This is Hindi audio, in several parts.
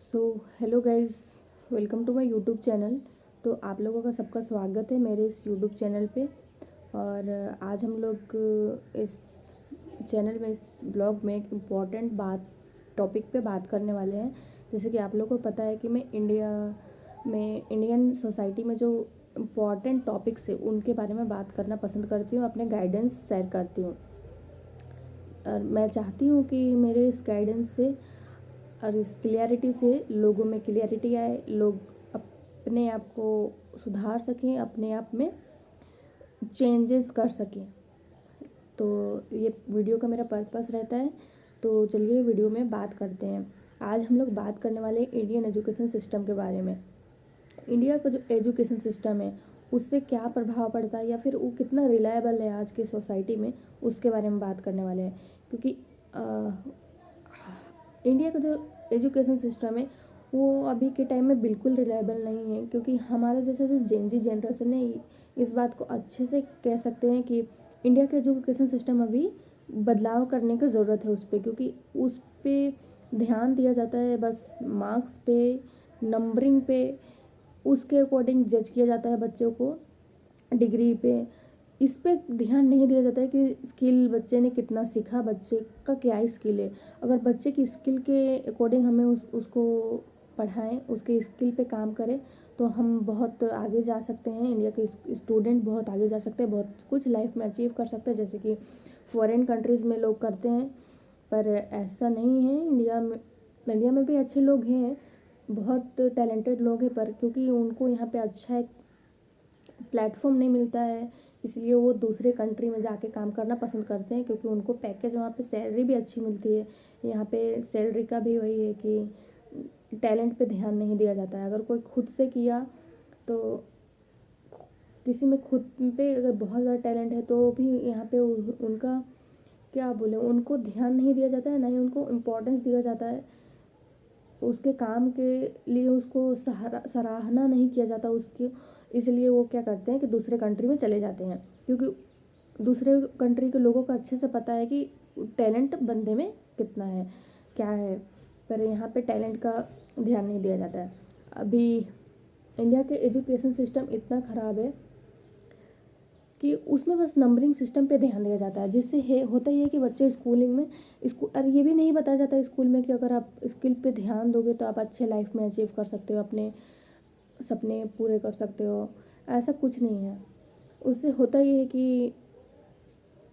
So hello guys, welcome to my YouTube channel. तो आप लोगों का सबका स्वागत है मेरे इस यूट्यूब चैनल पे। और आज हम लोग इस चैनल में, इस ब्लॉग में एक इम्पॉर्टेंट टॉपिक पे बात करने वाले हैं। जैसे कि आप लोगों को पता है कि मैं इंडियन सोसाइटी में जो इम्पॉर्टेंट टॉपिक्स है उनके बारे में बात करना पसंद करती हूँ, अपने गाइडेंस शेयर करती हूँ। और मैं चाहती हूँ कि मेरे इस गाइडेंस से और इस क्लियरिटी से लोगों में क्लियरिटी आए, लोग अपने आप को सुधार सकें, अपने आप में चेंजेस कर सकें। तो ये वीडियो का मेरा पर्पस रहता है। तो चलिए वीडियो में बात करते हैं। आज हम लोग बात करने वाले हैं इंडियन एजुकेशन सिस्टम के बारे में। इंडिया का जो एजुकेशन सिस्टम है उससे क्या प्रभाव पड़ता है या फिर वो कितना रिलायबल है आज की सोसाइटी में, उसके बारे में बात करने वाले हैं। क्योंकि इंडिया का जो एजुकेशन सिस्टम है वो अभी के टाइम में बिल्कुल रिलायबल नहीं है। क्योंकि हमारा जैसा जो जेनजी जनरेशन है इस बात को अच्छे से कह सकते हैं कि इंडिया का एजुकेशन सिस्टम अभी बदलाव करने की ज़रूरत है उस पर। क्योंकि उस पर ध्यान दिया जाता है बस मार्क्स पे, नंबरिंग पे, उसके अकॉर्डिंग जज किया जाता है बच्चों को, डिग्री पे। इस पे ध्यान नहीं दिया जाता है कि स्किल बच्चे ने कितना सीखा, बच्चे का क्या स्किल है। अगर बच्चे की स्किल के अकॉर्डिंग हमें उसको पढ़ाएं, उसके स्किल पे काम करें, तो हम बहुत आगे जा सकते हैं। इंडिया के स्टूडेंट बहुत आगे जा सकते हैं, बहुत कुछ लाइफ में अचीव कर सकते हैं, जैसे कि फॉरेन कंट्रीज़ में लोग करते हैं। पर ऐसा नहीं है। इंडिया में भी अच्छे लोग हैं, बहुत टैलेंटेड लोग हैं, पर क्योंकि उनको यहाँ पे अच्छा एक प्लेटफॉर्म नहीं मिलता है, इसलिए वो दूसरे कंट्री में जाके काम करना पसंद करते हैं। क्योंकि उनको पैकेज, वहाँ पे सैलरी भी अच्छी मिलती है। यहाँ पे सैलरी का भी वही है कि टैलेंट पे ध्यान नहीं दिया जाता है। अगर कोई खुद से किया तो किसी में खुद पे अगर बहुत ज़्यादा टैलेंट है तो भी यहाँ पे उनका क्या बोले, उनको ध्यान नहीं दिया जाता है, ना ही उनको इम्पोर्टेंस दिया जाता है। उसके काम के लिए उसको सराहना नहीं किया जाता उसकी। इसलिए वो क्या करते हैं कि दूसरे कंट्री में चले जाते हैं। क्योंकि दूसरे कंट्री के लोगों को अच्छे से पता है कि टैलेंट बंदे में कितना है, क्या है। पर यहाँ पे टैलेंट का ध्यान नहीं दिया जाता है। अभी इंडिया के एजुकेशन सिस्टम इतना ख़राब है कि उसमें बस नंबरिंग सिस्टम पे ध्यान दिया जाता है, जिससे होता ही है कि बच्चे स्कूलिंग में और ये भी नहीं बताया जाता है स्कूल में कि अगर आप स्किल पे ध्यान दोगे तो आप अच्छे लाइफ में अचीव कर सकते हो, अपने सपने पूरे कर सकते हो। ऐसा कुछ नहीं है। उससे होता ही है कि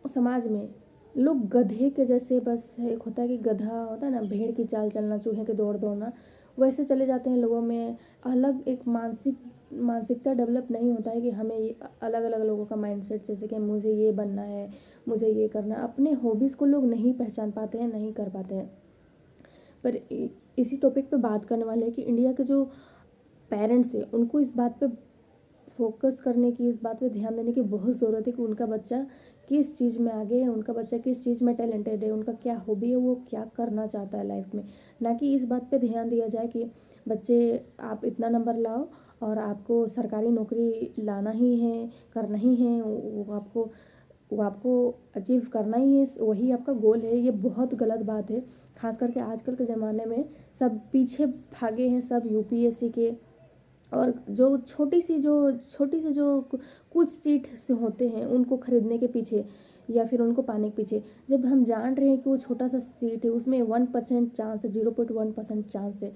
समाज में लोग गधे के जैसे, बस एक होता है कि गधा होता है ना, भेड़ की चाल चलना, चूहे के दौड़ दौड़ना, वैसे चले जाते हैं। लोगों में अलग एक मानसिकता डेवलप नहीं होता है कि हमें अलग अलग लोगों का माइंडसेट, जैसे कि मुझे ये बनना है, मुझे ये करना है। अपने हॉबीज़ को लोग नहीं पहचान पाते हैं, नहीं कर पाते हैं। पर इसी टॉपिक पे बात करने वाले हैं कि इंडिया के जो पेरेंट्स हैं उनको इस बात पे फोकस करने की, इस बात पे ध्यान देने की बहुत ज़रूरत है कि उनका बच्चा किस चीज़ में आगे है, उनका बच्चा किस चीज़ में टैलेंटेड है, उनका क्या हॉबी है, वो क्या करना चाहता है लाइफ में। ना कि इस बात पे ध्यान दिया जाए कि बच्चे आप इतना नंबर लाओ और आपको सरकारी नौकरी लाना ही है, करना ही है, वो आपको अचीव करना ही है, वही आपका गोल है। ये बहुत गलत बात है। खास करके आजकल के ज़माने में सब पीछे भागे हैं, सब यूपीएससी के, और जो छोटी सी जो कुछ सीट से होते हैं उनको खरीदने के पीछे या फिर उनको पाने के पीछे। जब हम जान रहे हैं कि वो छोटा सा सीट है, उसमें 1% चांस है, 0.1% चांस है,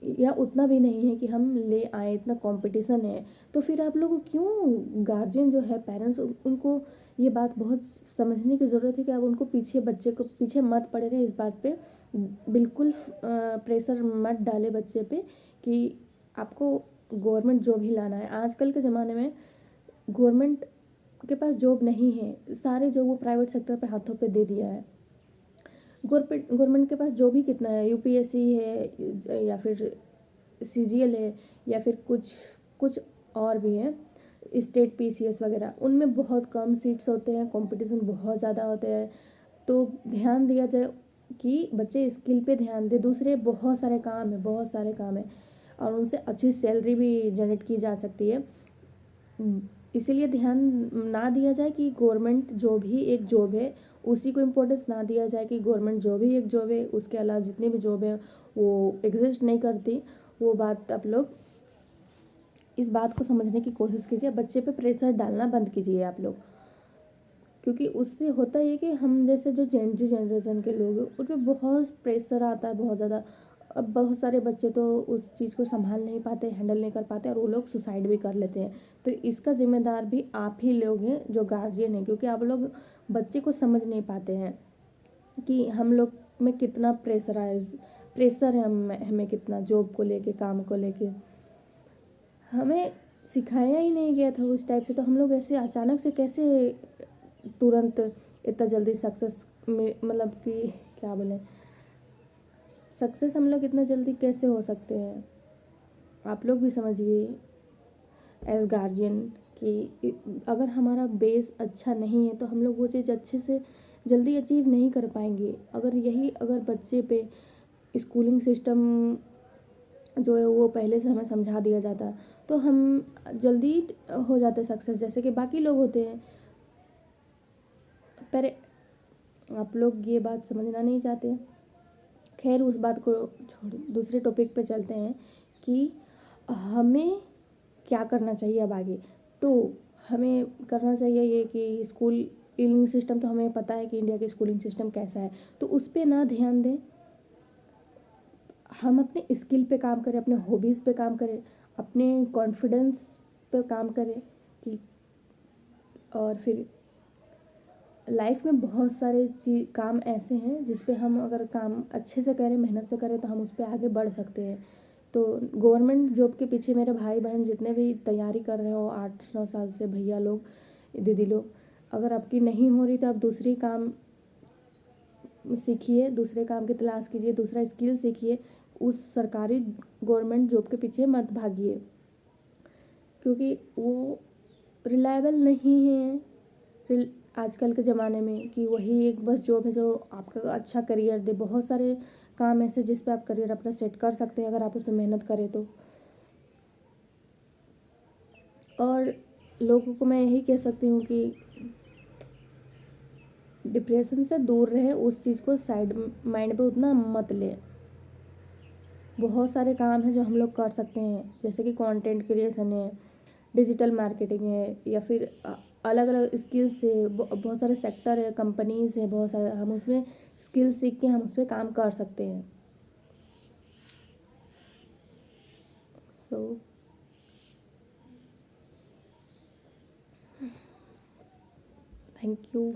या उतना भी नहीं है कि हम ले आए, इतना कंपटीशन है। तो फिर आप लोग क्यों, गार्जियन जो है, पेरेंट्स, उनको ये बात बहुत समझने की ज़रूरत है कि आप उनको बच्चे को पीछे मत पड़े रहे। इस बात पे बिल्कुल प्रेशर मत डाले बच्चे पे कि आपको गवर्नमेंट जॉब ही लाना है। आजकल के ज़माने में गवर्नमेंट के पास जॉब नहीं है, सारे जॉब वो प्राइवेट सेक्टर पे हाथों पे दे दिया है। गवर्नमेंट के पास जॉब ही कितना है, यूपीएससी है या फिर सीजीएल है या फिर कुछ कुछ और भी है, स्टेट पीसीएस वगैरह। उनमें बहुत कम सीट्स होते हैं, कंपटीशन बहुत ज़्यादा होते हैं। तो ध्यान दिया जाए कि बच्चे स्किल पे ध्यान दे। दूसरे बहुत सारे काम है, बहुत सारे काम है, और उनसे अच्छी सैलरी भी जनरेट की जा सकती है। इसीलिए ध्यान ना दिया जाए कि गवर्नमेंट जॉब ही एक जॉब है उसी को इम्पोर्टेंस ना दिया जाए कि गवर्नमेंट जॉब ही एक जॉब है, उसके अलावा जितनी भी जॉब है वो एग्जिस्ट नहीं करती। वो बात आप लोग इस बात को समझने की कोशिश कीजिए, बच्चे पे प्रेशर डालना बंद कीजिए आप लोग, क्योंकि उससे होता है कि हम जैसे जो जेन जनरेशन के लोग हैं उन पर बहुत प्रेशर आता है, बहुत ज़्यादा। अब बहुत सारे बच्चे तो उस चीज़ को संभाल नहीं पाते, हैंडल नहीं कर पाते, और वो लोग सुसाइड भी कर लेते हैं। तो इसका जिम्मेदार भी आप ही लोग हैं जो गार्जियन हैं, क्योंकि आप लोग बच्चे को समझ नहीं पाते हैं कि हम लोग में कितना प्रेशर है, हमें कितना जॉब को लेके, काम को लेके हमें सिखाया ही नहीं गया था उस टाइप से। तो हम लोग ऐसे अचानक से कैसे तुरंत इतना जल्दी सक्सेस में, मतलब कि क्या बोलें, सक्सेस हम लोग इतना जल्दी कैसे हो सकते हैं। आप लोग भी समझिए एज गार्जियन कि अगर हमारा बेस अच्छा नहीं है तो हम लोग वो चीज़ अच्छे से जल्दी अचीव नहीं कर पाएंगे। अगर बच्चे पे स्कूलिंग सिस्टम जो है वो पहले से हमें समझा दिया जाता तो हम जल्दी हो जाते सक्सेस, जैसे कि बाकी लोग होते हैं। पर आप लोग ये बात समझना नहीं चाहते। खैर उस बात को छोड़ दूसरे टॉपिक पे चलते हैं कि हमें क्या करना चाहिए अब आगे। तो हमें करना चाहिए ये कि स्कूलिंग सिस्टम, तो हमें पता है कि इंडिया के स्कूलिंग सिस्टम कैसा है, तो उस पर ना ध्यान दें। हम अपने स्किल पे काम करें, अपने हॉबीज़ पे काम करें, अपने कॉन्फिडेंस पे काम करें कि, और फिर लाइफ में बहुत सारे काम ऐसे हैं जिस पे हम अगर काम अच्छे से करें, मेहनत से करें, तो हम उस पर आगे बढ़ सकते हैं। तो गवर्नमेंट जॉब के पीछे मेरे भाई बहन जितने भी तैयारी कर रहे हो 8-9 साल से, भैया लोग, दीदी लोग, अगर आपकी नहीं हो रही तो आप दूसरी काम सीखिए, दूसरे काम की तलाश कीजिए, दूसरा स्किल सीखिए। उस सरकारी गवर्नमेंट जॉब के पीछे मत भागिए, क्योंकि वो रिलायबल नहीं है आजकल के ज़माने में कि वही एक बस जॉब है जो आपका अच्छा करियर दे। बहुत सारे काम ऐसे जिस पे आप करियर अपना सेट कर सकते हैं अगर आप उस पर मेहनत करें तो। और लोगों को मैं यही कह सकती हूँ कि डिप्रेशन से दूर रहे, उस चीज़ को साइड माइंड पे उतना मत लें। बहुत सारे काम हैं जो हम लोग कर सकते हैं, जैसे कि कंटेंट क्रिएशन है, डिजिटल मार्केटिंग है, या फिर अलग अलग स्किल्स है। बहुत सारे सेक्टर है, कंपनीज है, बहुत सारे, हम उसमें स्किल सीख के हम उस पर काम कर सकते हैं। So thank you.